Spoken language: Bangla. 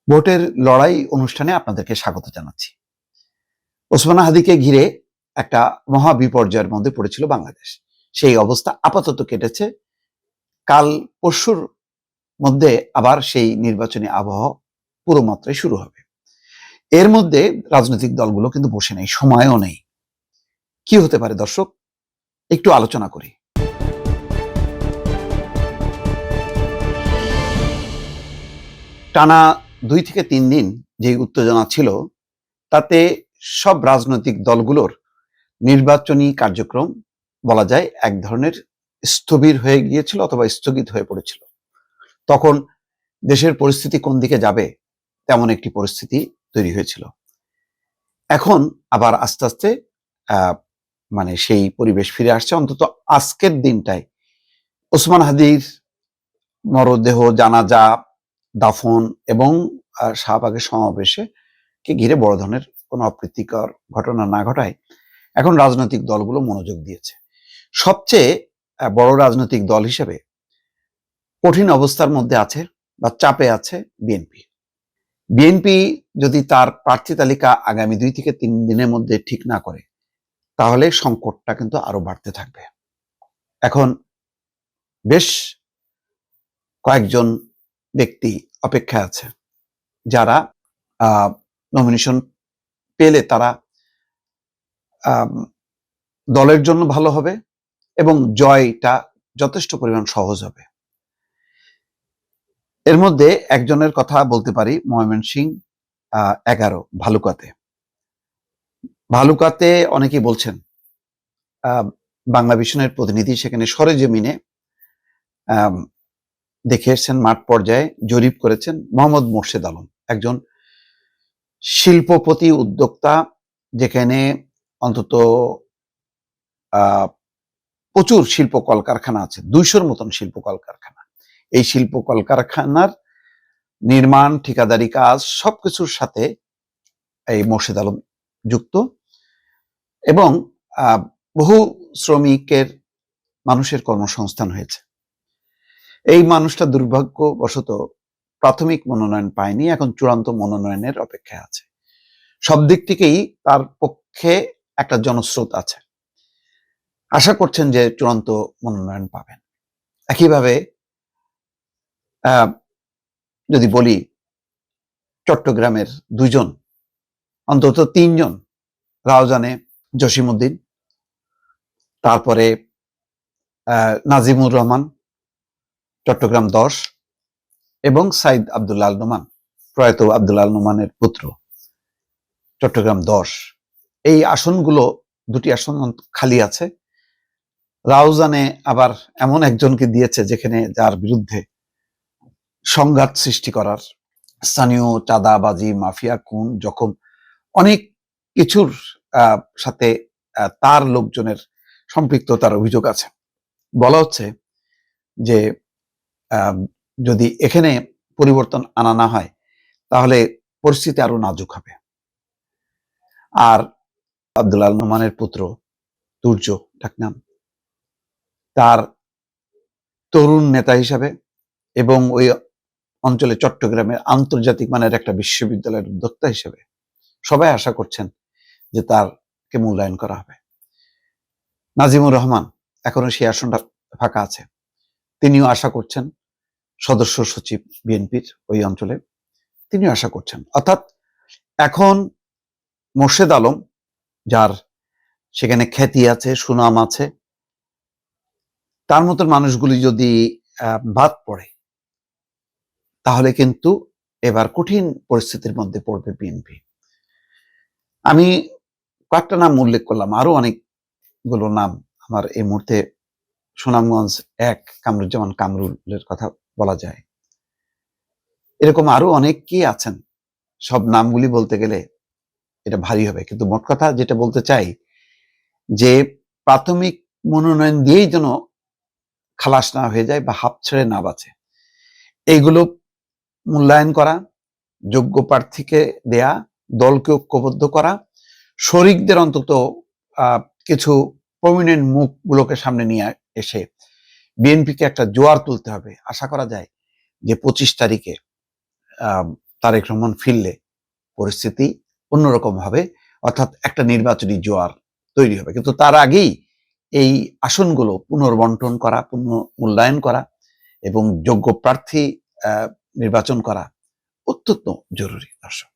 ভোটের লড়াই অনুষ্ঠানে আপনাদেরকে স্বাগত জানাচ্ছি। ওসমান হাদিকে ঘিরে একটা মহা বিপর্যয়ের মধ্যে পড়েছিল বাংলাদেশ। সেই অবস্থা আপাতত কেটেছে। কাল পরশুর মধ্যে আবার সেই নির্বাচনী আবহাওয়া পুরো মাত্রায় শুরু হবে। এর মধ্যে রাজনৈতিক দলগুলো কিন্তু বসে নেই, সময়ও নেই। কি হতে পারে দর্শক, একটু আলোচনা করি। টানা 2 থেকে 3 দিন যে উত্তেজনা ছিল, তাতে সব রাজনৈতিক দলগুলোর নির্বাচনী কার্যক্রম বলা যায় এক ধরনের স্থবির হয়ে গিয়েছিল অথবা স্থগিত হয়ে পড়েছিল। তখন দেশের পরিস্থিতি কোন দিকে যাবে তেমন একটি পরিস্থিতি তৈরি হয়েছিল। এখন আবার আস্তে আস্তে মানে সেই পরিবেশ ফিরে আসছে। অন্তত আজকের দিনটায় ওসমান হাদির মরদেহ, জানাজা, দাফন এবং শাহবাগের সমাবেশে কে ঘিরে বড় ধরনের কোনো অপ্রীতিকর ঘটনা না ঘটায় এখন রাজনৈতিক দলগুলো মনোযোগ দিয়েছে। সবচেয়ে বড় রাজনৈতিক দল হিসেবে কঠিন অবস্থার মধ্যে আছে বা চাপে আছে বিএনপি। বিএনপি যদি তার প্রার্থী তালিকা আগামী 2 থেকে 3 দিনের মধ্যে ঠিক না করে, তাহলে সংকটটা কিন্তু আরো বাড়তে থাকবে। এখন বেশ কয়েকজন ব্যক্তি অপেক্ষায় আছে, যারা নমিনেশন পেলে তারা দলের জন্য ভালো হবে এবং জয়টা যথেষ্ট পরিমাণ সহজ হবে। এর মধ্যে একজনের কথা বলতে পারি, ময়মনসিংহ 11 ভালুকাতে অনেকেই বলছেন, বাংলা ভিশনের প্রতিনিধি সেখানে সরেজমিনে দেখে এসেছেন, মাঠ পর্যায়ে জরিপ করেছেন। মোহাম্মদ মোর্শেদ আলম একজন শিল্পপতি, উদ্যোক্তা, যেখানে অন্তত প্রচুর শিল্প কলকারখানা আছে, 200-র মতন শিল্প কলকারখানা। এই শিল্প কলকারখানার নির্মাণ, ঠিকাদারি কাজ সবকিছুর সাথে এই মোর্শেদ আলম যুক্ত এবং বহু শ্রমিকের মানুষের কর্মসংস্থান হয়েছে। এই মানুষটা দুর্ভাগ্যবশত প্রাথমিক মনোনয়ন পায়নি, এখন চূড়ান্ত মনোনয়নের অপেক্ষায় আছে। সব দিক থেকেই তার পক্ষে একটা জনস্রোত আছে, আশা করছেন যে চূড়ান্ত মনোনয়ন পাবেন। একইভাবে যদি বলি, চট্টগ্রামের 2 জন, অন্তত 3 জন, রাউজানে জসিমউদ্দিন, তারপরে নাজিমুর রহমান চট্টগ্রাম 10 এবং সাইদ আব্দুল্লাহ আল নোমান, প্রয়াত আব্দুল্লাহ আল নোমানের পুত্র, চট্টগ্রাম 10। এই আসনগুলো, 2টি আসন খালি আছে। রাউজানে আবার এমন একজনকে দিয়েছে যেখানে, যার বিরুদ্ধে সংঘাত সৃষ্টি করার, স্থানীয় চাঁদাবাজি, মাফিয়া, খুন, জখম, অনেক কিছুর সাথে তার লোকজনের সম্পৃক্ততার অভিযোগ আছে। বলা হচ্ছে যে যদি এখানে পরিবর্তন আনা না হয়, তাহলে পরিস্থিতি আরো নাজুক হবে। আর আব্দুল্লাহ আল নোমানের পুত্র তুর্য ডাকনাম, তার তরুণ নেতা হিসাবে এবং ওই অঞ্চলে চট্টগ্রামের আন্তর্জাতিক মানের একটা বিশ্ববিদ্যালয়ের উদ্যোক্তা হিসেবে সবাই আশা করছেন যে তারকে মূল্যায়ন করা হবে। নাজিমুর রহমান, এখনো সেই আসনটা ফাঁকা আছে, তিনিও আশা করছেন। সদস্য সচিব বিএনপির ওই অঞ্চলে, তিনিও আশা করছেন। অর্থাৎ এখন মোর্শেদ আলম, যার সেখানে খ্যাতি আছে, সুনাম আছে, তার মতন মানুষগুলি যদি বাদ পড়ে, তাহলে কিন্তু এবার কঠিন পরিস্থিতির মধ্যে পড়বে বিএনপি। আমি কয়েকটা নাম উল্লেখ করলাম, আরো অনেকগুলো নাম আমার এই মুহূর্তে, সুনামগঞ্জ 1 কামরুজ্জামান কামরুলের কথা বলা যায়। এরকম আরো অনেকেই আছেন, সব নামগুলি বলতে গেলে এটা ভারী হবে। কিন্তু মোট কথা যেটা বলতে চাই, যে প্রাথমিক মনোনয়ন দিয়েই যেন খালাস না হয়ে যায় বা হাঁপ ছেড়ে না বাঁচে, এইগুলো মূল্যায়ন করা, যোগ্য প্রার্থীকে দেয়া, দলকে ঐক্যবদ্ধ করা, শরিকদের অন্তত কিছু প্রমিনেন্ট মুখগুলোকে সামনে নিয়ে এসে বিএনপিকে একটা জোয়ার তুলতে হবে। আশা করা যায় যে 25 তারিখে তারেক রহমান ফিরলে পরিস্থিতি অন্যরকম হবে, অর্থাৎ একটা নির্বাচনী জোয়ার তৈরি হবে। কিন্তু তার আগেই এই আসনগুলো পুনর্বন্টন করা, পুনর্মূল্যায়ন করা এবং যোগ্য প্রার্থী নির্বাচন করা অত্যন্ত জরুরি। দর্শক।